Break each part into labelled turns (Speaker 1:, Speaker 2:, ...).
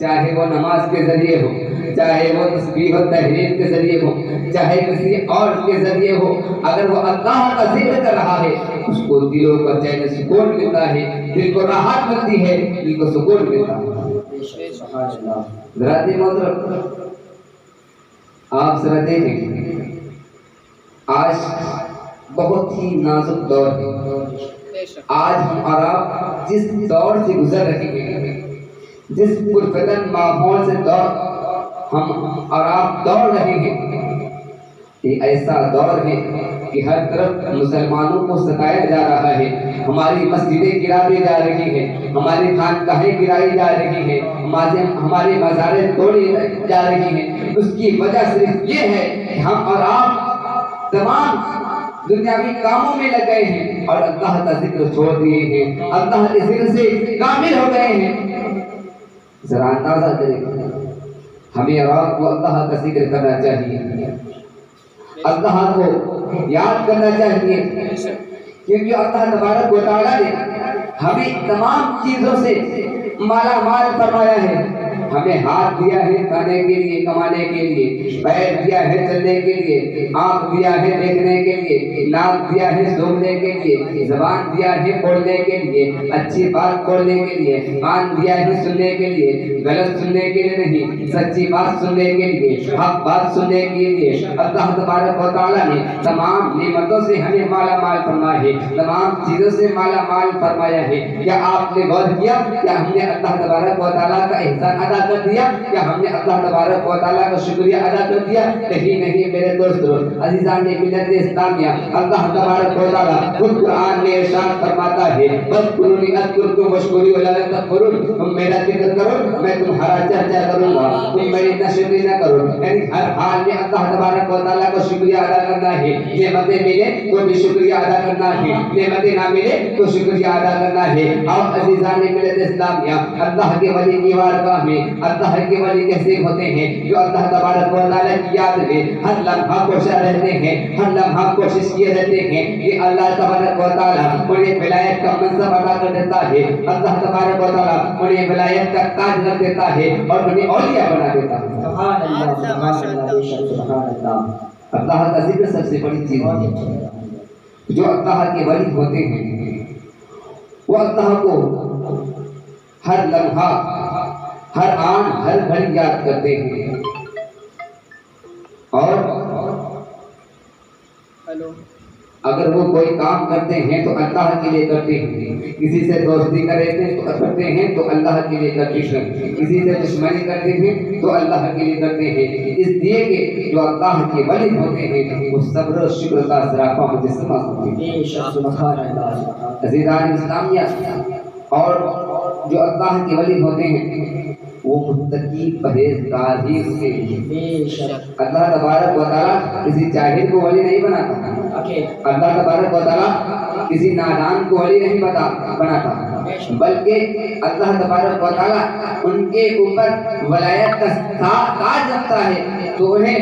Speaker 1: چاہے وہ نماز کے ذریعے ہو، چاہے وہ تسبیح و تحلیل کے ذریعے ہو، چاہے کسی اور کے ذریعے ہو، اگر وہ اللہ کا ذکر کر رہا ہے اس کو دلوں کا چین سکون ملتا ہے، دل کو راحت ملتی ہے، دل کو سکون ملتا ہے۔ حضرات محترم، آپ ذرا دیکھیں آج بہت ہی نازک دور ہے۔ آج ہم اور آپ جس دور سے گزر رہے ہیں، جس پرفتن ماحول سے ہم اور آپ دوڑ رہے ہیں، یہ ایسا دور ہے کہ ہر طرف مسلمانوں کو ستایا جا رہا ہے، ہماری مسجدیں گرا دی جا رہی ہیں، ہماری خانقاہیں گرائی جا رہی ہیں، ہماری مزاریں توڑی جا رہی ہیں۔ اس کی وجہ صرف یہ ہے کہ ہم اور آپ تمام دنیاوی کاموں میں لگ گئے ہیں اور اللہ کا ذکر چھوڑ دیے ہیں، اللہ کے ذکر سے کامل ہو گئے ہیں۔ ذرا اندازہ کریں، ہمیں اور آپ کو اللہ کا ذکر کرنا چاہیے، اللہ کو یاد کرنا چاہیے، کیونکہ اللہ تبارک و تعالیٰ نے ہمیں تمام چیزوں سے مالا مال فرمایا ہے۔ ہمیں ہاتھ دیا ہے کھانے کے لیے، کمانے کے لیے، پیر دیا ہے چلنے کے لیے، آنکھ دیا ہے دیکھنے کے لیے، ناک دیا ہے سونگنے کے لیے، زبان دیا ہے بولنے کے لیے، اچھی بات بولنے کے لیے، کان دیا ہے سننے کے لیے، غلط سننے کے لیے نہیں، سچی بات سننے کے لیے، حق بات سننے کے لیے۔ اللہ تبارک و تعالیٰ نے تمام نعمتوں سے ہمیں مالا مال فرمایا ہے، تمام چیزوں سے مالا مال فرمایا ہے۔ کیا آپ نے غور کیا؟ کیا ہم نے اللہ تبارک و تعالیٰ کا احسان ادا کر دیا؟ کیا ہم نے اللہ تبارک و تعالیٰ کا شکریہ ادا کر دیا؟ نہیں میرے دوستو، عزیزان ملت اسلامیہ، اللہ تبارک و تعالیٰ خود قرآن میں ارشاد فرماتا ہے، "وَاذْكُرُونِی اذْکُرْکُم وَاشْکُرُوا لِی وَلَا تَکْفُرُونَ"، تم میرا ذکر کرو میں تمہارا چرچا کروں گا، تم میری ناشکری نہ کرو۔ یعنی ہر حال میں اللہ تبارک و تعالیٰ کو شکریہ ادا کرنا ہے، نعمتیں ملے تو بھی شکریہ ادا کرنا ہے، نعمتیں نہ ملے تو شکریہ ادا کرنا ہے۔ اور عزیزان ملت اسلامیہ، اللہ کے ولی کی بارگاہ میں اللہ کے ولی کیسے ہوتے ہیں؟ جو اللہ تبارک و تعالیٰ کی یاد میں ہر لمحہ کوشاں رہتے ہیں، ہر لمحہ کوشش کیے رہتے ہیں کہ اللہ تبارک و تعالیٰ انہیں ولایت کا منصب عطا کر دیتا ہے، اللہ تبارک و تعالیٰ انہیں ولایت کا تاج رکھ دیتا ہے اور انہیں اولیاء بنا دیتا ہے۔ سبحان اللہ، سبحان اللہ، سبحان اللہ۔ اللہ کا ذکر سب سے بڑی چیز ہے۔ جو اللہ کے ولی ہوتے ہیں وہ اللہ کو ہر لمحہ، ہر آن، ہر گھڑی یاد کرتے ہیں، اور اگر وہ کوئی کام کرتے ہیں تو اللہ کے لیے کرتے ہیں، کسی سے دوستی کرتے ہیں تو اللہ کے لیے کرتے ہیں، کسی سے دشمنی کرتے ہیں تو اللہ کے لیے کرتے ہیں، اس لیے کہ جو اللہ کے ولی ہوتے ہیں وہ صبر و شکر کا سراپا مجسمہ ہوتے ہیں۔ عزیزان اسلامیہ، اور جو اللہ کے ولی ہوتے ہیں وہ متقی پرہیزگار ہی ہوتے ہیں۔ اللہ تبارک و تعالیٰ کسی جاہل کو ولی نہیں بناتا، اللہ تبارک و تعالیٰ کسی نادان کو ولی نہیں بناتا، بلکہ اللہ تبارک و تعالیٰ ان کے اوپر ولایت کا تاج رکھتا ہے تو انہیں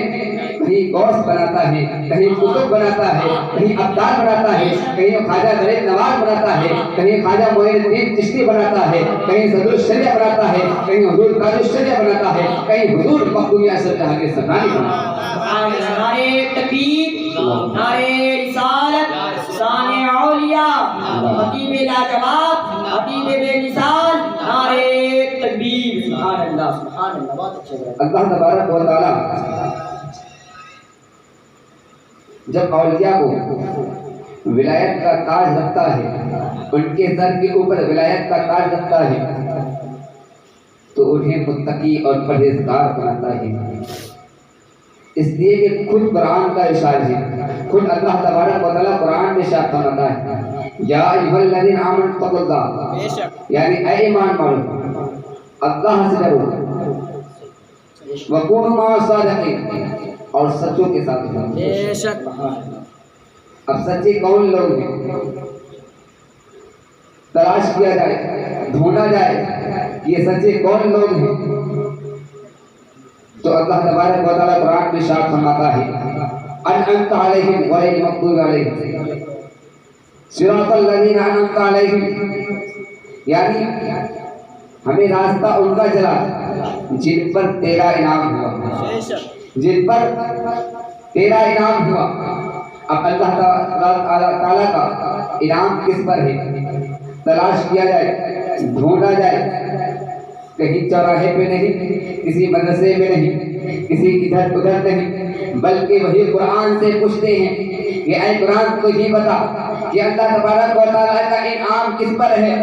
Speaker 1: کہیں غوث بناتا ہے، کہیں قطب بناتا ہے، کہیں ابدال بناتا ہے، کہیں خواجہ غریب نواز بناتا ہے، کہیں خواجہ معین الدین چشتی بناتا ہے، کہیں صدر الشریعہ بناتا ہے، کہیں حضور قاضی الشریعہ بناتا ہے، کہیں حضور مخدومی اثر جہاں کے سرکاری بناتا ہے۔
Speaker 2: نعرے تکبیر، نعرے رسالت، شان اولیاء، خطیب لاجواب، خطیب بے مثال، نعرے تکبیر، سبحان اللہ، سبحان اللہ، بہت اچھا۔
Speaker 1: اللہ تبارک و تعالیٰ جب اولیاء کو ولایت کا تاج رکھتا ہے، ان کے سر کے اوپر ولایت کا تاج رکھتا ہے تو انہیں متقی اور پرہیزگار بناتا ہے، اس لیے کہ خود قرآن کا ارشاد ہے، خود اللہ تبارک و تعالیٰ قرآن میں ارشاد فرماتا ہے، یا ایھا الذین آمنوا اتقوا اللہ، یعنی اے ایمان والو اللہ سے ڈرو، وکونوا مع الصادقین، اور سچوں کے ساتھ رہو۔
Speaker 2: بے شک۔
Speaker 1: اب سچے کون لوگ ہیں؟ تلاش کیا جائے، ڈھونڈا جائے یہ سچے کون لوگ ہیں تو اللہ تبارک و تعالیٰ قرآن میں ارشاد فرماتا ہے، انعمت علیہم غیر المغضوب علیہم صراط الذین انعمت علیہم، یعنی ہمیں راستہ ان کا چلا جن پر تیرا انعام ہوا، جن پر تیرا انعام ہوا۔ اب اللہ تعالیٰ کا انعام کس پر ہے؟ تلاش کیا جائے، ڈھونڈا جائے، کہیں چوراہے پہ نہیں، کسی مدرسے میں نہیں، کسی ادھر ادھر نہیں، بلکہ وہی قرآن سے پوچھتے ہیں کہ اے قرآن تو یہ بتا کہ اللہ تبارک و تعالیٰ کا انعام کس پر ہے؟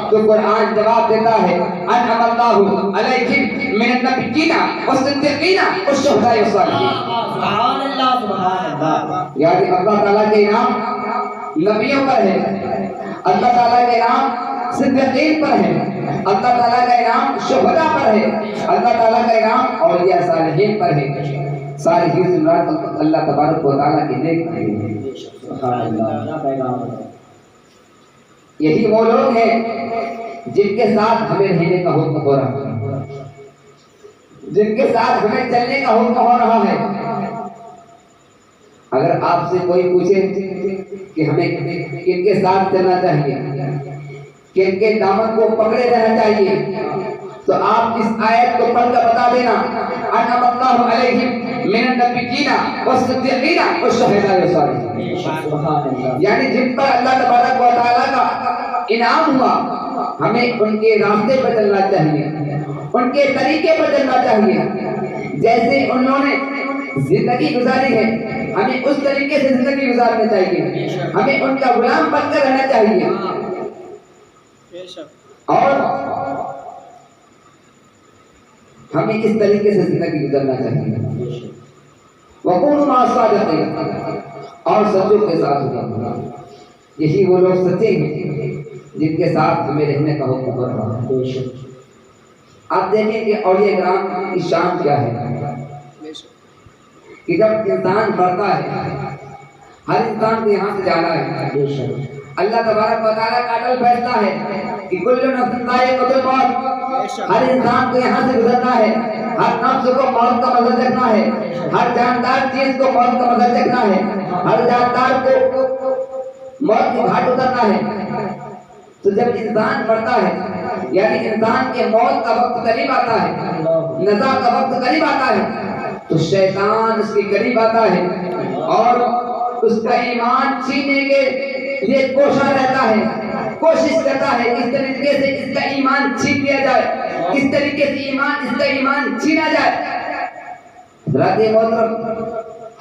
Speaker 1: تو قرآن جواب دیتا ہے انعم اللہ علیہم من النبیین والصدیقین والشہداء والصالحین۔
Speaker 2: سبحان اللہ سبحان اللہ۔
Speaker 1: یعنی اللہ تعالیٰ کے انعام نبیوں پر ہے، اللہ تعالیٰ کے انعام صدیقین پر ہے، اللہ تعالیٰ کا انعام شہداء پر ہے، اللہ تعالیٰ کا انعام اولیاء صالحین پر ہے۔ صالحین سے مراد اللہ تبارک و تعالیٰ کے نیک بندے ہیں۔ سبحان اللہ۔ یہی وہ لوگ ہیں جن کے ساتھ ہمیں رہنے کا حکم ہو رہا ہے، جن کے ساتھ ہمیں چلنے کا حکم ہو رہا ہے۔ اگر آپ سے کوئی پوچھے کہ ہمیں کن کے ساتھ چلنا چاہیے، کن کے دامن کو پکڑے رہنا چاہیے، تو آپ اس آیت کو پڑھ کر بتا دینا انعم اللہ علیہم من النبیین والصدیقین والشہداء والصالحین۔ یعنی جن پر اللہ تبارک و تعالیٰ کا انعام ہوا، ہمیں ان کے راستے پر چلنا چاہیے، ان کے طریقے پر چلنا چاہیے۔ جیسے انہوں نے زندگی گزاری ہے، ہمیں اس طریقے سے زندگی گزارنا چاہیے، ہمیں ان کا غلام بن کر رہنا چاہیے، اور ہمیں اس طریقے سے زندگی گزارنا چاہیے۔ وَقُولُوا مَعَ الصَّادِقِينَ، اور سچوں کے ساتھ ہوگا۔ یہی وہ لوگ سچے ہیں جن کے ساتھ ہمیں رہنے کا حکم ہو رہا ہے۔ آپ دیکھیں کہ اولیاء کرام کی شان کیا ہے کہ جب انسان مرتا ہے، ہر انسان کو یہاں سے جانا ہے۔ اللہ تبارک و تعالیٰ کا عدل فیصلہ ہے کہ کل نفس ذائقۃ الموت، ہر انسان کو یہاں سے گزرنا ہے، ہر نفس کو موت کا مزہ چکھنا ہے، ہر جاندار چیز کو موت کا مزہ چکھنا ہے، ہر جاندار کو موت کے گھاٹ اترنا ہے۔ تو جب انسان مرتا ہے، یعنی انسان کے موت کا وقت قریب آتا ہے، نزا کا وقت قریب آتا ہے، تو شیطان اس کے قریب آتا ہے اور اس کا ایمان چھیننے کے لیے کوشاں رہتا ہے، کوشش کرتا ہے کس طریقے سے اس کا ایمان چھین لیا جائے، کس طریقے سے اس کا ایمان چھینا جائے۔ حضرت محترم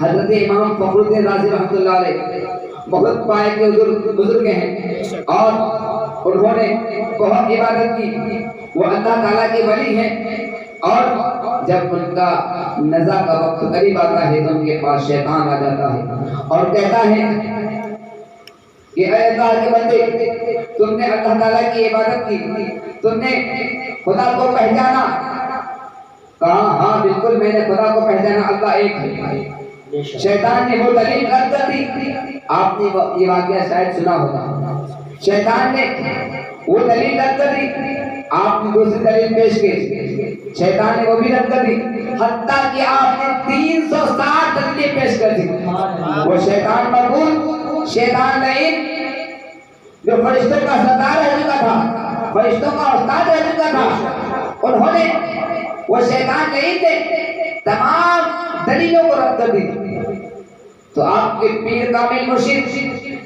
Speaker 1: حضرت امام فخر الدین رازی رحمۃ اللہ علیہ بہت پائے کے بزرگ ہیں، اور انہوں نے بہت عبادت کی، وہ اللہ تعالیٰ کے ولی ہیں، اور جب ان کا نزا کا وقت قریب آتا ہے تو ان کے پاس شیطان آ جاتا ہے اور کہتا ہے کہ اے اللہ کے بندے، تم نے اللہ تعالیٰ کی عبادت کی، تم نے خدا کو پہچانا؟ کہا ہاں بالکل میں نے خدا کو پہچانا، اللہ ایک ہے۔ شیطان نے وہ دلیل رد کر دی، آپ نے یہ واقعہ شاید سنا ہوگا، شیطان نے وہ دلیل رد کر دی، آپ نے دوسری دلیل پیش کی، شیطان نے وہ بھی رد کر دی، حتیٰ کہ آپ نے 360 دلیلیں پیش کر دی۔ وہ شیطان مربوط، شیطان لعین، جو فرشتوں کا سردار رہ چکا تھا، فرشتوں کا استاد رہ چکا تھا، انہوں نے وہ شیطان لعین نے تمام دلیلوں کو رد کر دی۔ تو آپ کے پیر کامل مرشد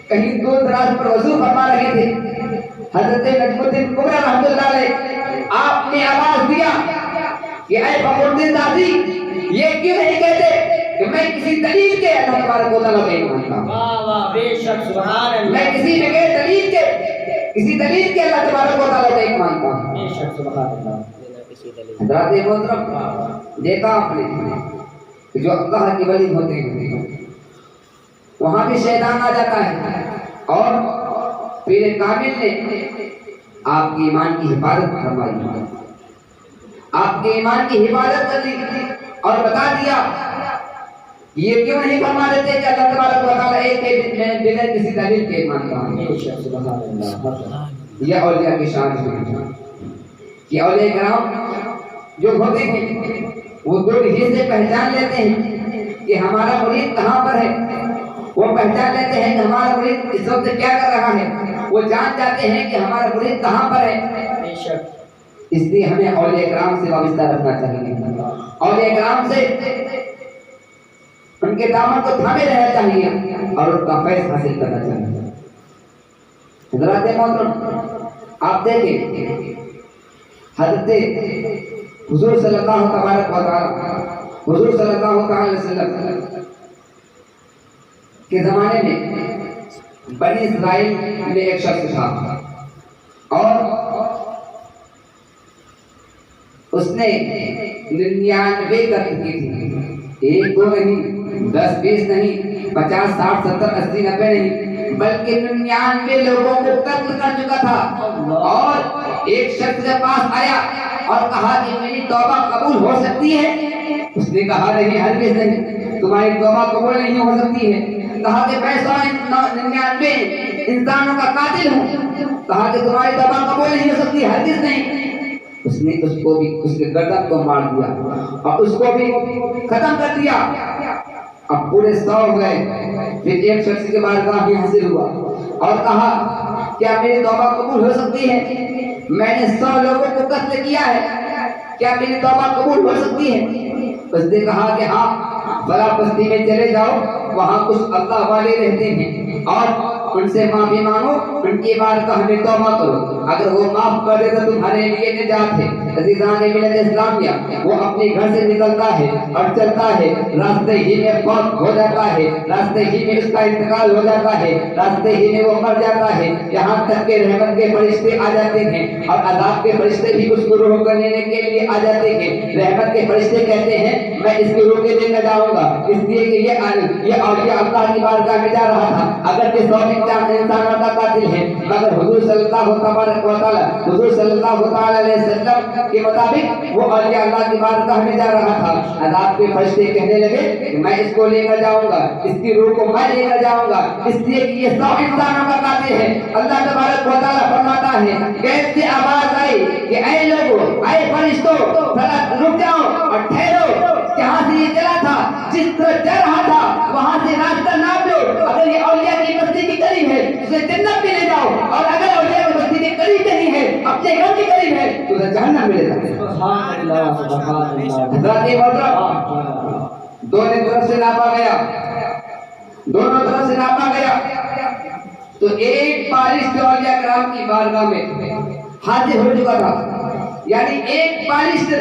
Speaker 1: کہیں دور دراز پر وضو فرما رہے تھے، حضرت نجم الدین کبرا رحمۃ اللہ علیہ، آپ نے آواز دیا کہ اے فخر الدین رازی، یہ کیوں نہیں کہتے کہ میں کسی دلیل کے اللہ تبارک و تعالیٰ کو ایک مانتا ہوں،
Speaker 2: بے شک سبحان اللہ،
Speaker 1: میں کسی بغیر دلیل کے، کسی دلیل کے اللہ تبارک و تعالیٰ کو ایک مانتا ہوں۔
Speaker 2: بے شک سبحان اللہ۔
Speaker 1: حضرات محترم، دیکھا آپ نے کہ جو اللہ کے ولی ہوتے ہیں وہاں بھی شیطان آ جاتا ہے، اور پیر کامل نے آپ کے ایمان کی حفاظت فرمائی، آپ کے ایمان کی حفاظت کر دی اور بتا دیا یہ کیوں نہیں فرما دیتے کہ اللہ تبارک و تعالیٰ ایک ہے، بغیر کسی دلیل کے مانتا ہوں۔ یہ اولیاء کی شان ہے کہ اولیاء کرام جو ہوتے ہیں وہ دو ہی سے پہچان لیتے ہیں کہ ہمارا مرید کہاں پر ہے، وہ پہچان لیتے ہیں کہ ہمارا مرید اس وقت کیا کر رہا ہے، وہ جان جاتے ہیں کہ ہمارا مرید کہاں پر ہے۔ اس لیے ہمیں اولیاء کرام سے وابستہ رکھنا چاہیے، اولیاء کرام سے ان کے دامن کو تھامے رہنا چاہیے اور ان کا فیض حاصل کرنا چاہیے۔ حضرات محترم، آپ دیکھیں حضرت حضور صلی اللہ تبارک و تعالی، حضور صلی اللہ تعالی علیہ وسلم کے زمانے میں بنی اسرائیل میں ایک شخص تھا اور اس نے 99 قتل کی تھی، 1 2 نہیں، 10 20 نہیں، 50 60 70 80 90 نہیں، بلکہ 99 لوگوں کو قتل کر چکا تھا۔ اور ایک شخص کے پاس آیا اور کہا کہ میری توبہ قبول ہو سکتی ہے؟ اس نے کہا نہیں، ہرگز نہیں، تمہاری توبہ قبول نہیں ہو سکتی ہے۔ کہا کہ میں 199 انسانوں کا قاتل ہوں، کہا کہ تمہاری توبہ قبول نہیں ہو سکتی، ہرگز نہیں۔ اس نے اس کو بھی، اس کے گردن کو مار دیا اور اس کو بھی ختم کر دیا۔ اب پورے 100 ہو گئے، پھر ایک شخص کے بارگاہ میں حاضر ہوا اور کہا کیا میری توبہ قبول ہو سکتی ہے؟ میں نے 100 لوگوں کو قتل کیا ہے، کیا میری توبہ قبول ہو سکتی ہے؟ اس نے کہا کہ ہاں، فلاں بستی میں چلے جاؤ، وہاں کچھ اللہ والے رہتے ہیں اور ان سے معافی مانگو، ان کی بارگاہ میں توبہ کرو، اگر وہ معاف کر دے تو تمہارے لیے نجات ہے۔ عزیزان ملت اسلامیہ، وہ اپنے گھر سے نکلتا ہے اور چلتا ہے، راستے ہی میں فوت ہو جاتا ہے، راستے ہی میں اس کا انتقال ہو جاتا ہے، راستے ہی میں وہ مر جاتا ہے، یہاں تک کہ رحمت کے فرشتے آ جاتے ہیں اور عذاب کے فرشتے بھی اس کو روح کو لینے کے لیے آ جاتے ہیں۔ رحمت کے فرشتے کہتے ہیں میں اس کی روح کے لے کر جاؤں گا، اس لیے کہ یہ اولیاء اللہ کی بارگاہ میں جا رہا تھا، اگر یہ 100 انسانوں کا قاتل ہے، مگر حضور صلی اللہ تبارک و تعالی، حضور صلی اللہ تعالی علیہ وسلم کے مطابق وہ اولیاء اللہ کی بارگاہ میں جا رہا تھا۔ عذاب کے فرشتے کہنے لگے کہ میں اس کو لے کر جاؤں گا، اس کی روح کو میں لے کر جاؤں گا، اس لیے کہ یہ 100 انسانوں کا قاتل ہے۔ اللہ تبارک و تعالی فرماتا ہے کیسے آواز آئی کہ اے لوگوں، اے فرشتوں، ذرا رک جاؤ اور ٹھہرو، جہاں سے یہ چلا تھا، جس طرح چل رہا تھا وہاں سے راستہ ناپ لو، اگر یہ اولیاء کی بستی کے قریب ہے اسے جنت میں لے جاؤ، اور اگر اولیاء کی بستی کے قریب نہیں ہے، اپنے گھر کے قریب ہے تو اسے جہنم میں لے جاؤ۔
Speaker 2: سبحان اللہ، سبحان اللہ۔
Speaker 1: حضرات محترم، دونوں طرف سے ناپا گیا، دونوں طرف سے ناپا گیا تو ایک بارش جو اولیاء کرام کی بارگاہ میں حاضر ہو چکا تھا، یعنی ایک بارش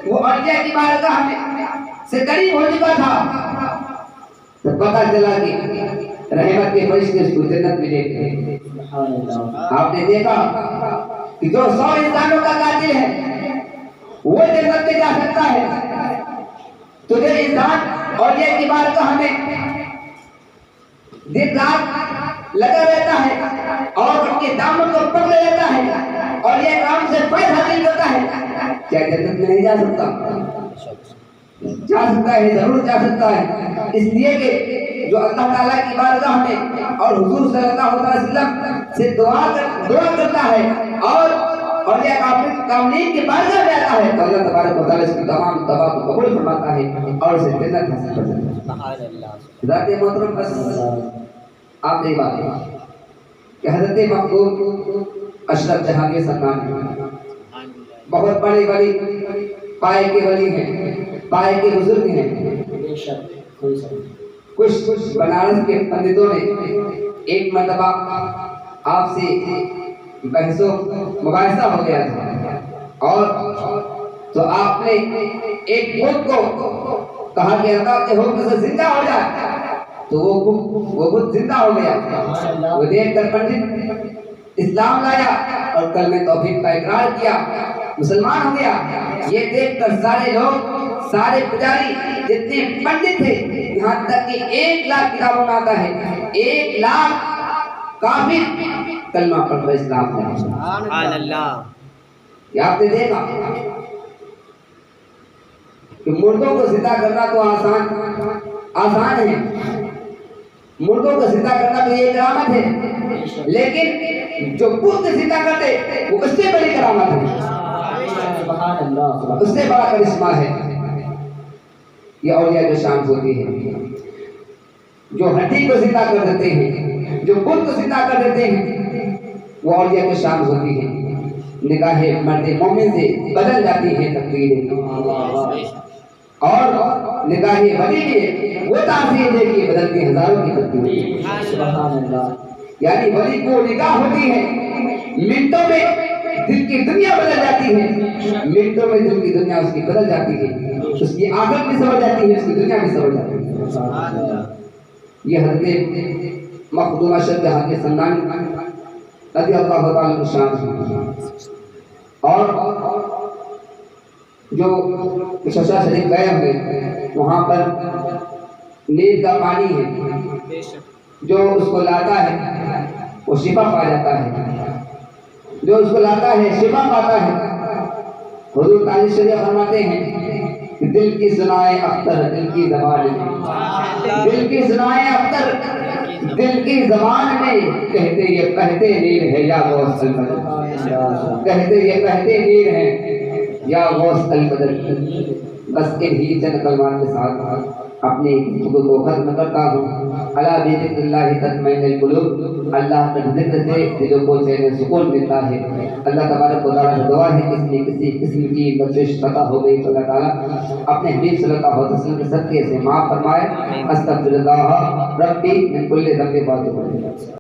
Speaker 1: وہ اولیاء کی بارگاہ میں سے قریب ہو چکا تھا، تو پتہ چلا کہ رحمت کے فرشتے اس کو جنت میں لے گئے۔ آپ نے دیکھا کہ جو 100 انسانوں کا قاتل ہے وہ جنت میں جا سکتا ہے، تو جو انسان اولیاء کی بارگاہ میں دن رات لگا رہتا ہے اور ان کے دامن کو پکڑے رہتا ہے اور یہ کام سے فیض حاصل کرتا ہے، کیا جنت میں نہیں جا سکتا؟ جا سکتا ہے، ضرور جا سکتا ہے۔ اس لیے کہ جو اللہ تعالیٰ کی بارگاہ میں اور حضور صلی اللہ علیہ وسلم سے دعا کرتا ہے اور اولیاء کاملین کی بارگاہ میں آتا ہے تو اللہ تبارک و تعالیٰ اس کی تمام دعا کو قبول فرماتا ہے اور اسے جنت حاصل کرتا ہے۔ ذات محترم، بس آپ نے بات ہے کہ حضرت محمود اشرف جہاں کے سرکار بہت بڑے ولی، پائے کے ولی ہیں، پائے کے بزرگ ہیں۔ کچھ بنارس کے پنڈتوں نے ایک مرتبہ آپ سے بحث و مباحثہ ہو گیا تھا اور تو آپ نے ایک بت کو کہا کہ اللہ کے حکم سے زندہ ہو جائے، تو وہ بت زندہ ہو گیا۔ وہ دیکھ کر پنڈت اسلام لایا اور کلمہ توحید کا اقرار کیا، مسلمان ہو گیا۔ یہ دیکھ کر سارے لوگ، سارے پجاری جتنے پنڈت تھے، یہاں تک کہ 1 لاکھ کتابوں میں آتا ہے 1 لاکھ کافر کلمہ پڑھ کر اسلام میں آئے۔
Speaker 2: سبحان اللہ۔
Speaker 1: یہ آپ نے دیکھا کہ مردوں کو زندہ کرنا تو آسان ہے، مردوں کو زندہ کرنا تو یہ کرامت ہے، لیکن جو بت زندہ کرتے وہ اس سے بڑی کرامت ہے، اس سے بڑا کرشمہ ہے۔ یہ اولیاء کی شان ہوتی ہے، جو ہڈی کو زندہ کر دیتے ہیں، جو بت کو زندہ کر دیتے ہیں، وہ اولیاء کی شان ہوتی ہے۔ نگاہ مرد مومن سے بدل جاتی ہے تقدیریں، اور نگاہ ولی میں وہ تاثیر ہے کہ بدلتی ہزاروں کی تقدیریں۔
Speaker 2: سبحان اللہ۔
Speaker 1: یعنی ولی کو نگاہ ہوتی ہے، منٹوں میں دل کی دنیا بدل جاتی ہے، منٹوں میں دل کی دنیا اس کی بدل جاتی ہے، اس کی عادت بھی سمجھ جاتی ہے، اس کی دنیا بھی سمجھ جاتی ہے۔ یہ حضرت مخدوم شد جہاں کے سنانی رضی اللہ تعالیٰ عنہ شان ہے۔ اور جو ششا شریف گئے ہوئے وہاں پر نیل کا پانی ہے، جو اس کو لاتا ہے وہ شفا پا جاتا ہے، جو اس کو لاتا ہے شفا پاتا ہے۔ حضور تعالی شریف فرماتے ہیں کہ دل کی سنائے اختر دل کی زبان میں، دل کی سنائے اختر دل کی زبان میں، کہتے یہ کہتے نیر ہے یا غوث البدر، کہتے یہ کہتے نیر ہے یا غوث البدر۔ بس انہی چند کلمات کے ساتھ اپنی گفتگو کو ختم کرتا ہوں۔ الا بذکر اللہ تطمئن القلوب، اللہ کا ذکر سے دلوں کو چین و سکون ملتا ہے۔ اللہ تبارک و تعالیٰ سے دعا ہے کہ اس میں کسی قسم کی لغزش خطا ہو گئی تو اللہ تعالیٰ اپنے حبیب صلی اللہ علیہ وسلم کے صدقے سے معاف فرمائے۔ استغفر اللہ ربی من کل ذنب و خطیئۃ۔